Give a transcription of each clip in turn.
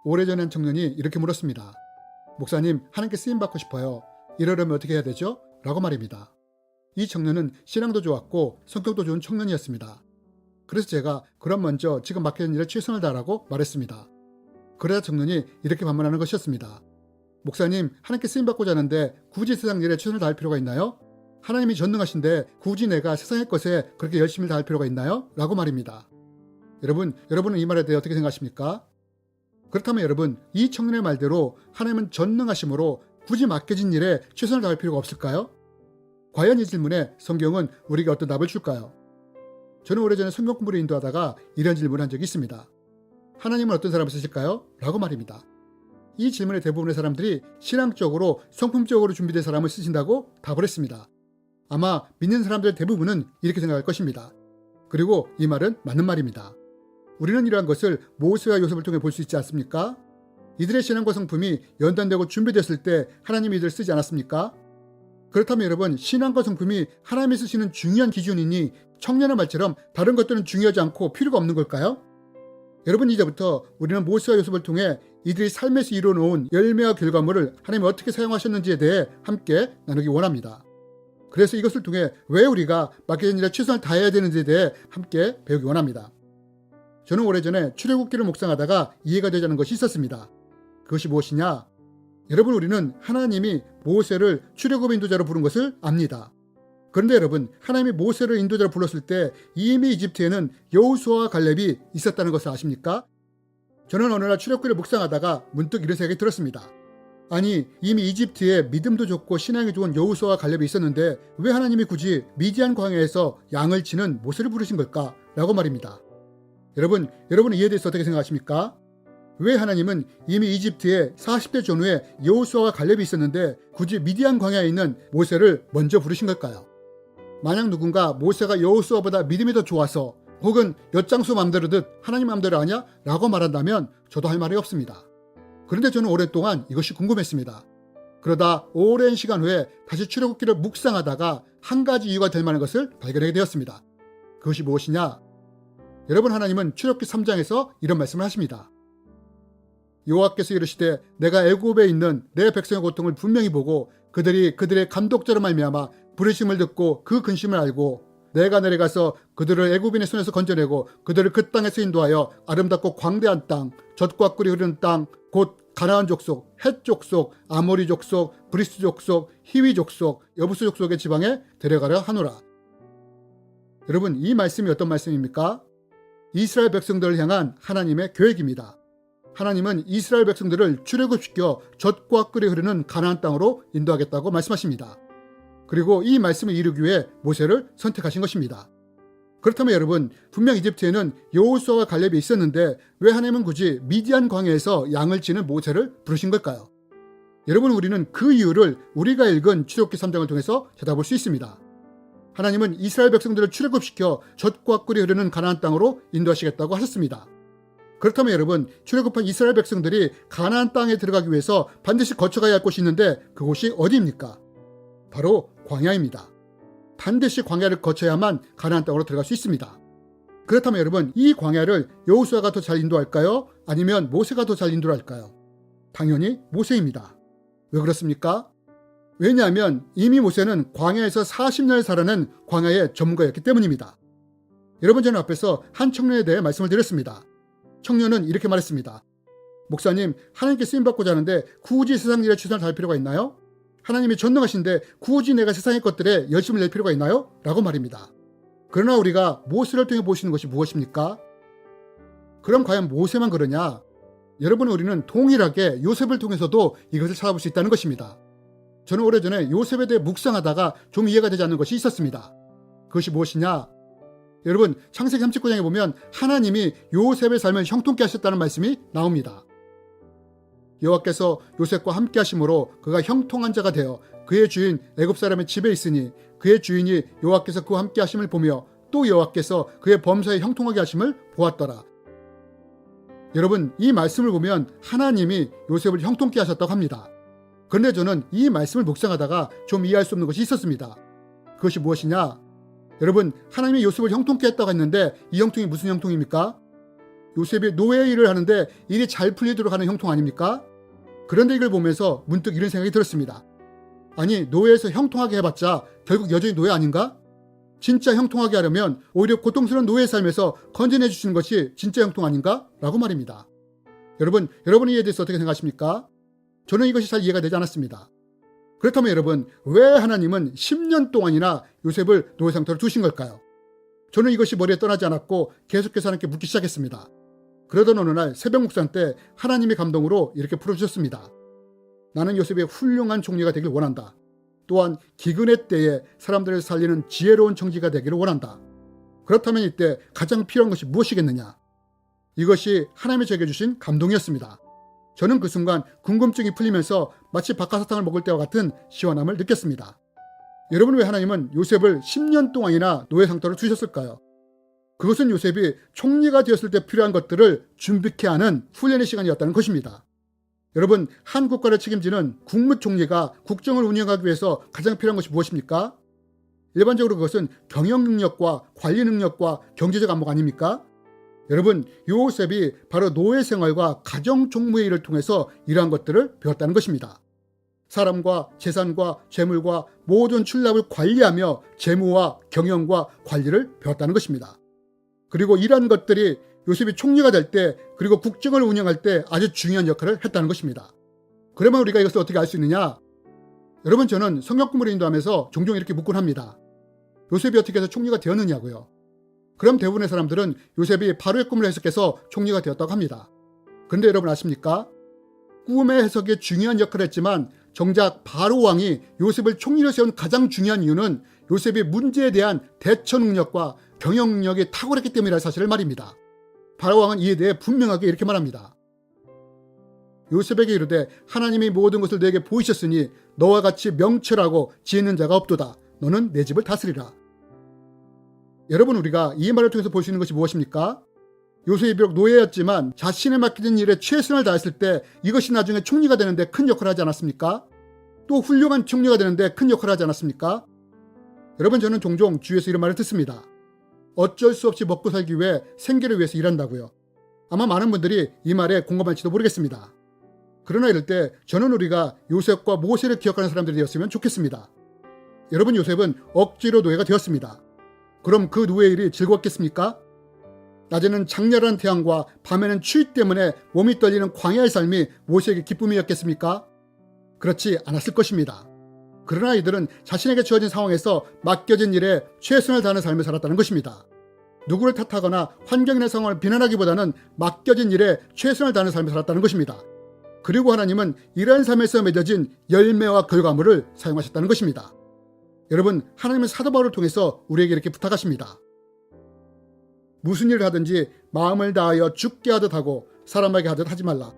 오래전에 한 청년이 이렇게 물었습니다. 목사님, 하나님께 쓰임받고 싶어요. 이러려면 어떻게 해야 되죠? 라고 말입니다. 이 청년은 신앙도 좋았고 성격도 좋은 청년이었습니다. 그래서 제가 그럼 먼저 지금 맡겨진 일에 최선을 다하라고 말했습니다. 그러자 청년이 이렇게 반문하는 것이었습니다. 목사님, 하나님께 쓰임받고자 하는데 굳이 세상 일에 최선을 다할 필요가 있나요? 하나님이 전능하신데 굳이 내가 세상의 것에 그렇게 열심히 다할 필요가 있나요? 라고 말입니다. 여러분은 이 말에 대해 어떻게 생각하십니까? 그렇다면 여러분, 이 청년의 말대로 하나님은 전능하심으로 굳이 맡겨진 일에 최선을 다할 필요가 없을까요? 과연 이 질문에 성경은 우리에게 어떤 답을 줄까요? 저는 오래전에 성경 공부를 인도하다가 이런 질문을 한 적이 있습니다. 하나님은 어떤 사람을 쓰실까요? 라고 말입니다. 이 질문의 대부분의 사람들이 신앙적으로 성품적으로 준비된 사람을 쓰신다고 답을 했습니다. 아마 믿는 사람들 대부분은 이렇게 생각할 것입니다. 그리고 이 말은 맞는 말입니다. 우리는 이러한 것을 모세와 요셉을 통해 볼 수 있지 않습니까? 이들의 신앙과 성품이 연단되고 준비됐을 때 하나님이 이들을 쓰지 않았습니까? 그렇다면 여러분, 신앙과 성품이 하나님이 쓰시는 중요한 기준이니 청년의 말처럼 다른 것들은 중요하지 않고 필요가 없는 걸까요? 여러분, 이제부터 우리는 모세와 요셉을 통해 이들이 삶에서 이뤄놓은 열매와 결과물을 하나님이 어떻게 사용하셨는지에 대해 함께 나누기 원합니다. 그래서 이것을 통해 왜 우리가 맡겨진 일에 최선을 다해야 되는지에 대해 함께 배우기 원합니다. 저는 오래전에 출애굽기를 묵상하다가 이해가 되지 않는 것이 있었습니다. 그것이 무엇이냐? 여러분, 우리는 하나님이 모세를 출애굽 인도자로 부른 것을 압니다. 그런데 여러분, 하나님이 모세를 인도자로 불렀을 때 이미 이집트에는 여호수아와 갈렙이 있었다는 것을 아십니까? 저는 어느 날 출애굽기를 묵상하다가 문득 이런 생각이 들었습니다. 아니, 이미 이집트에 믿음도 좋고 신앙이 좋은 여호수아와 갈렙이 있었는데 왜 하나님이 굳이 미디안 광야에서 양을 치는 모세를 부르신 걸까? 라고 말입니다. 여러분은 이에 대해서 어떻게 생각하십니까? 왜 하나님은 이미 이집트에 40대 전후에 여호수아와 갈렙이 있었는데 굳이 미디안 광야에 있는 모세를 먼저 부르신 걸까요? 만약 누군가 모세가 여호수아보다 믿음이 더 좋아서 혹은 엿장수 맘대로듯 하나님 맘대로 하냐? 라고 말한다면 저도 할 말이 없습니다. 그런데 저는 오랫동안 이것이 궁금했습니다. 그러다 오랜 시간 후에 다시 출애굽기를 묵상하다가 한 가지 이유가 될 만한 것을 발견하게 되었습니다. 그것이 무엇이냐? 여러분, 하나님은 출애굽기 3장에서 이런 말씀을 하십니다. 여호와께서 이르시되 내가 애굽에 있는 내 백성의 고통을 분명히 보고 그들의 감독자로 말미암아 부르심을 듣고 그 근심을 알고 내가 내려가서 그들을 애굽인의 손에서 건져내고 그들을 그 땅에서 인도하여 아름답고 광대한 땅, 젖과 꿀이 흐르는 땅, 곧 가나안 족속, 헷 족속, 아모리 족속, 브리스 족속, 히위 족속, 여부스 족속의 지방에 데려가려 하노라. 여러분, 이 말씀이 어떤 말씀입니까? 이스라엘 백성들을 향한 하나님의 계획입니다. 하나님은 이스라엘 백성들을 출애굽시켜 젖과 꿀이 흐르는 가나안 땅으로 인도하겠다고 말씀하십니다. 그리고 이 말씀을 이루기 위해 모세를 선택하신 것입니다. 그렇다면 여러분, 분명 이집트에는 여호수아와 갈렙이 있었는데 왜 하나님은 굳이 미디안 광야에서 양을 치는 모세를 부르신 걸까요? 여러분, 우리는 그 이유를 우리가 읽은 출애굽기 3장을 통해서 찾아볼 수 있습니다. 하나님은 이스라엘 백성들을 출애굽시켜 젖과 꿀이 흐르는 가나안 땅으로 인도하시겠다고 하셨습니다. 그렇다면 여러분, 출애굽한 이스라엘 백성들이 가나안 땅에 들어가기 위해서 반드시 거쳐가야 할 곳이 있는데 그곳이 어디입니까? 바로 광야입니다. 반드시 광야를 거쳐야만 가나안 땅으로 들어갈 수 있습니다. 그렇다면 여러분, 이 광야를 여호수아가 더 잘 인도할까요? 아니면 모세가 더 잘 인도할까요? 당연히 모세입니다. 왜 그렇습니까? 왜냐하면 이미 모세는 광야에서 40년을 살아낸 광야의 전문가였기 때문입니다. 여러분, 저는 앞에서 한 청년에 대해 말씀을 드렸습니다. 청년은 이렇게 말했습니다. 목사님, 하나님께 쓰임받고자 하는데 굳이 세상 일에 최선을 다할 필요가 있나요? 하나님이 전능하신데 굳이 내가 세상의 것들에 열심을 낼 필요가 있나요? 라고 말입니다. 그러나 우리가 모세를 통해 보시는 것이 무엇입니까? 그럼 과연 모세만 그러냐? 여러분, 우리는 동일하게 요셉을 통해서도 이것을 찾아볼 수 있다는 것입니다. 저는 오래전에 요셉에 대해 묵상하다가 좀 이해가 되지 않는 것이 있었습니다. 그것이 무엇이냐? 여러분, 창세기 39장에 보면 하나님이 요셉의 삶을 형통케 하셨다는 말씀이 나옵니다. 여호와께서 요셉과 함께 하심으로 그가 형통한 자가 되어 그의 주인 애굽 사람의 집에 있으니 그의 주인이 여호와께서 그와 함께 하심을 보며 또 여호와께서 그의 범사에 형통하게 하심을 보았더라. 여러분, 이 말씀을 보면 하나님이 요셉을 형통케 하셨다고 합니다. 그런데 저는 이 말씀을 묵상하다가 좀 이해할 수 없는 것이 있었습니다. 그것이 무엇이냐? 여러분, 하나님이 요셉을 형통케 했다고 했는데 이 형통이 무슨 형통입니까? 요셉이 노예 일을 하는데 일이 잘 풀리도록 하는 형통 아닙니까? 그런데 이걸 보면서 문득 이런 생각이 들었습니다. 아니, 노예에서 형통하게 해봤자 결국 여전히 노예 아닌가? 진짜 형통하게 하려면 오히려 고통스러운 노예 삶에서 건져내 주시는 것이 진짜 형통 아닌가? 라고 말입니다. 여러분, 여러분이 이에 대해서 어떻게 생각하십니까? 저는 이것이 잘 이해가 되지 않았습니다. 그렇다면 여러분, 왜 하나님은 10년 동안이나 요셉을 노예 상태로 두신 걸까요? 저는 이것이 머리에 떠나지 않았고 계속해서 하나님께 묻기 시작했습니다. 그러던 어느 날 새벽 묵상 때 하나님의 감동으로 이렇게 풀어주셨습니다. 나는 요셉의 훌륭한 총리가 되길 원한다. 또한 기근의 때에 사람들을 살리는 지혜로운 청지가 되기를 원한다. 그렇다면 이때 가장 필요한 것이 무엇이겠느냐? 이것이 하나님이 제게 주신 감동이었습니다. 저는 그 순간 궁금증이 풀리면서 마치 박하사탕을 먹을 때와 같은 시원함을 느꼈습니다. 여러분, 왜 하나님은 요셉을 10년 동안이나 노예 상태로 두셨을까요? 그것은 요셉이 총리가 되었을 때 필요한 것들을 준비케 하는 훈련의 시간이었다는 것입니다. 여러분, 한 국가를 책임지는 국무총리가 국정을 운영하기 위해서 가장 필요한 것이 무엇입니까? 일반적으로 그것은 경영 능력과 관리 능력과 경제적 안목 아닙니까? 여러분, 요셉이 바로 노예 생활과 가정 총무의 일을 통해서 이러한 것들을 배웠다는 것입니다. 사람과 재산과 재물과 모든 출납을 관리하며 재무와 경영과 관리를 배웠다는 것입니다. 그리고 이러한 것들이 요셉이 총리가 될 때 그리고 국정을 운영할 때 아주 중요한 역할을 했다는 것입니다. 그러면 우리가 이것을 어떻게 알 수 있느냐? 여러분, 저는 성경 공부를 인도하면서 종종 이렇게 묻곤 합니다. 요셉이 어떻게 해서 총리가 되었느냐고요. 그럼 대부분의 사람들은 요셉이 바로의 꿈을 해석해서 총리가 되었다고 합니다. 그런데 여러분 아십니까? 꿈의 해석에 중요한 역할을 했지만 정작 바로 왕이 요셉을 총리로 세운 가장 중요한 이유는 요셉이 문제에 대한 대처 능력과 경영 능력이 탁월했기 때문이라는 사실을 말입니다. 바로 왕은 이에 대해 분명하게 이렇게 말합니다. 요셉에게 이르되 하나님이 모든 것을 내게 보이셨으니 너와 같이 명철하고 지혜 있는 자가 없도다. 너는 내 집을 다스리라. 여러분, 우리가 이 말을 통해서 볼 수 있는 것이 무엇입니까? 요셉이 비록 노예였지만 자신에 맡겨진 일에 최선을 다했을 때 이것이 나중에 총리가 되는데 큰 역할을 하지 않았습니까? 또 훌륭한 총리가 되는데 큰 역할을 하지 않았습니까? 여러분, 저는 종종 주위에서 이런 말을 듣습니다. 어쩔 수 없이 먹고 살기 위해 생계를 위해서 일한다고요. 아마 많은 분들이 이 말에 공감할지도 모르겠습니다. 그러나 이럴 때 저는 우리가 요셉과 모세를 기억하는 사람들이 되었으면 좋겠습니다. 여러분, 요셉은 억지로 노예가 되었습니다. 그럼 그 노예 일이 즐거웠겠습니까? 낮에는 장렬한 태양과 밤에는 추위 때문에 몸이 떨리는 광야의 삶이 모세에게 기쁨이었겠습니까? 그렇지 않았을 것입니다. 그러나 이들은 자신에게 주어진 상황에서 맡겨진 일에 최선을 다하는 삶을 살았다는 것입니다. 누구를 탓하거나 환경이나 상황을 비난하기보다는 맡겨진 일에 최선을 다하는 삶을 살았다는 것입니다. 그리고 하나님은 이러한 삶에서 맺어진 열매와 결과물을 사용하셨다는 것입니다. 여러분, 하나님은 사도 바울을 통해서 우리에게 이렇게 부탁하십니다. 무슨 일을 하든지 마음을 다하여 죽게 하듯 하고 사람에게 하듯 하지 말라.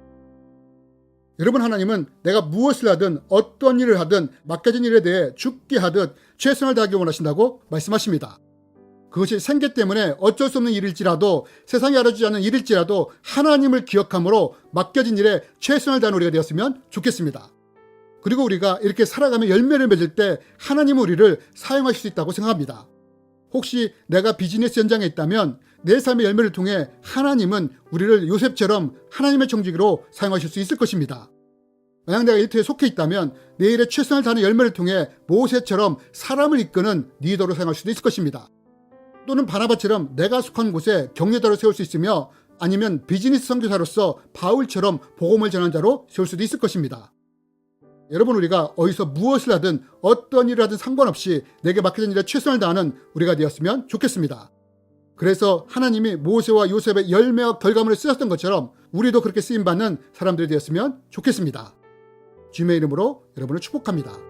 여러분, 하나님은 내가 무엇을 하든 어떤 일을 하든 맡겨진 일에 대해 죽게 하듯 최선을 다하기 원하신다고 말씀하십니다. 그것이 생계 때문에 어쩔 수 없는 일일지라도, 세상이 알아주지 않는 일일지라도 하나님을 기억함으로 맡겨진 일에 최선을 다하는 우리가 되었으면 좋겠습니다. 그리고 우리가 이렇게 살아가며 열매를 맺을 때 하나님은 우리를 사용하실 수 있다고 생각합니다. 혹시 내가 비즈니스 현장에 있다면 내 삶의 열매를 통해 하나님은 우리를 요셉처럼 하나님의 청지기로 사용하실 수 있을 것입니다. 만약 내가 일터에 속해 있다면 내 일에 최선을 다하는 열매를 통해 모세처럼 사람을 이끄는 리더로 사용할 수도 있을 것입니다. 또는 바나바처럼 내가 속한 곳에 격려자로 세울 수 있으며, 아니면 비즈니스 선교사로서 바울처럼 복음을 전하는 자로 세울 수도 있을 것입니다. 여러분, 우리가 어디서 무엇을 하든 어떤 일을 하든 상관없이 내게 맡겨진 일에 최선을 다하는 우리가 되었으면 좋겠습니다. 그래서 하나님이 모세와 요셉의 열매와 결과물을 쓰셨던 것처럼 우리도 그렇게 쓰임받는 사람들이 되었으면 좋겠습니다. 주님의 이름으로 여러분을 축복합니다.